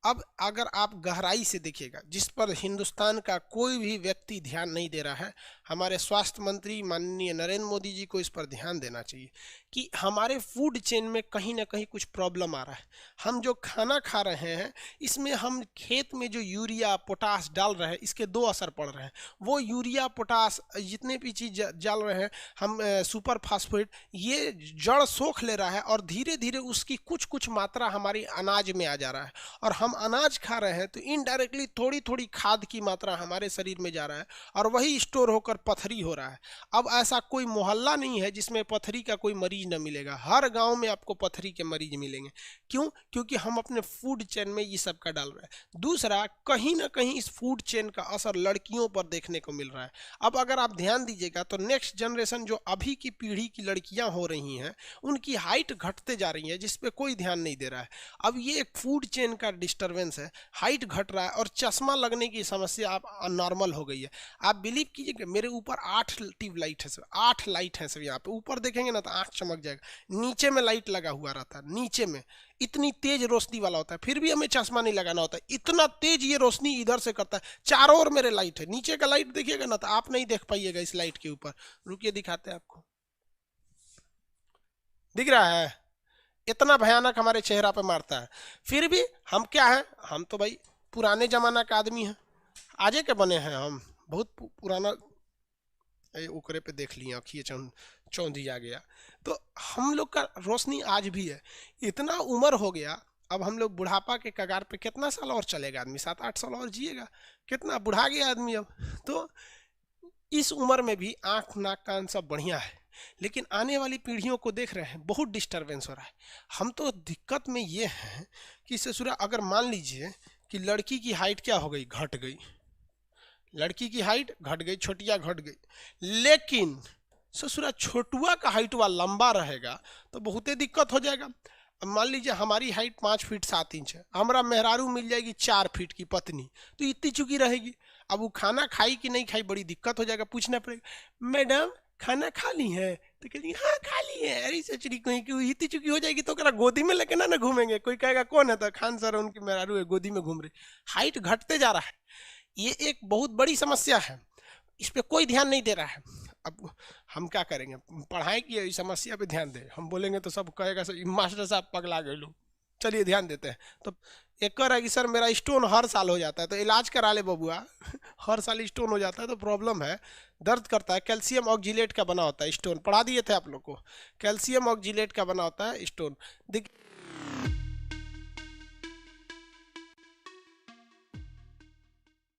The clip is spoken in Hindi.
अब अगर आप गहराई से देखिएगा, जिस पर हिंदुस्तान का कोई भी व्यक्ति ध्यान नहीं दे रहा है, हमारे स्वास्थ्य मंत्री माननीय नरेंद्र मोदी जी को इस पर ध्यान देना चाहिए कि हमारे फूड चेन में कहीं ना कहीं कुछ प्रॉब्लम आ रहा है। हम जो खाना खा रहे हैं, इसमें हम खेत में जो यूरिया पोटास डाल रहे हैं, इसके दो असर पड़ रहे हैं। वो यूरिया पोटास जितने भी चीज डाल रहे हैं हम, सुपर फास्फेट, ये जड़ सोख ले रहा है और धीरे धीरे उसकी कुछ कुछ मात्रा हमारी अनाज में आ जा रहा है। और हम अनाज खा रहे हैं तो इनडायरेक्टली थोड़ी थोड़ी खाद की मात्रा हमारे शरीर में जा रहा है और वही स्टोर होकर पथरी हो रहा है। अब ऐसा कोई मोहल्ला नहीं है जिसमें पथरी का कोई मरीज न मिलेगा, हर गांव में आपको पथरी के मरीज मिलेंगे। क्यों? क्योंकि हम अपने फूड चेन में ये सब का डाल रहे हैं। दूसरा, कहीं ना कहीं इस फूड चेन का असर लड़कियों पर देखने को मिल रहा है। अब अगर आप ध्यान दीजिएगा तो नेक्स्ट जनरेशन जो अभी की पीढ़ी की लड़कियां हो रही हैं, उनकी हाइट घटते जा रही है, जिस पे कोई ध्यान नहीं दे रहा है। अब ये एक फूड चेन का डिस्टरबेंस है, हाइट घट रहा है और चश्मा लगने की समस्या आप नॉर्मल हो गई है। आप बिलीव कीजिए कि मेरे ऊपर 8 ट्यूब लाइट है सर, 8 लाइट है सर। यहाँ पे ऊपर देखेंगे ना तो आँख चमक जाएगा, नीचे में लाइट लगा हुआ रहता है, नीचे में इतनी तेज रोशनी वाला होता है, फिर भी हमें चश्मा नहीं लगाना होता, इतना तेज ये रोशनी इधर से करता है। चारों ओर मेरे लाइट है, नीचे का लाइट देखिएगा ना तो आप नहीं देख पाइएगा इस लाइट के ऊपर। रुकिए दिखाते हैं आपको, दिख रहा है? इतना भयानक हमारे चेहरा पे मारता है। फिर भी हम क्या है, हम तो भाई पुराने जमाना का आदमी है, आजे के बने हैं हम, बहुत पुराना। ओकरे पे देख लिया, अखिए चौंधी आ गया। तो हम लोग का रोशनी आज भी है। इतना उम्र हो गया, अब हम लोग बुढ़ापा के कगार पे, कितना साल और चलेगा आदमी? 7-8 साल और जिएगा, कितना बुढ़ा गया आदमी अब। तो इस उम्र में भी आंख नाक कान सब बढ़िया है, लेकिन आने वाली पीढ़ियों को देख रहे हैं, बहुत डिस्टरबेंस हो रहा है। हम तो दिक्कत में ये हैं कि ससुरा, अगर मान लीजिए कि लड़की की हाइट क्या हो गई, घट गई, लड़की की हाइट घट गई, छोटिया घट गई, लेकिन ससुरा छोटुआ का हाइट वा लंबा रहेगा तो बहुते दिक्कत हो जाएगा। अब मान लीजिए हमारी हाइट 5 फीट 7 इंच है, हमारा मेहरारू मिल जाएगी 4 फीट की पत्नी, तो इतनी चुकी रहेगी। अब वो खाना खाई कि नहीं खाई, बड़ी दिक्कत हो जाएगा। पूछना पड़ेगा, मैडम खाना खा ली है? तो कहेगी हाँ खा ली है। अरे सचरी कहीं की इतनी चुकी हो जाएगी तो करा गोदी में लेके ना घूमेंगे। कोई कहेगा कौन है, तो खान सर उनकी मेहरारू है, गोदी में घूम रही। हाइट घटते जा रहा है, ये एक बहुत बड़ी समस्या है, इस पे कोई ध्यान नहीं दे रहा है। अब हम क्या करेंगे? पढ़ाई की इस समस्या पे ध्यान दें, हम बोलेंगे तो सब कहेगा सर मास्टर साहब पगला गए लोग। चलिए ध्यान देते हैं। तो एक कर है कि सर मेरा स्टोन हर साल हो जाता है, तो इलाज करा ले बबुआ। हर साल स्टोन हो जाता है तो प्रॉब्लम है, दर्द करता है। कैल्शियम ऑक्जिलेट का बना होता है स्टोन, पढ़ा दिए थे आप लोग को, कैल्शियम ऑक्जिलेट का बना होता है स्टोन।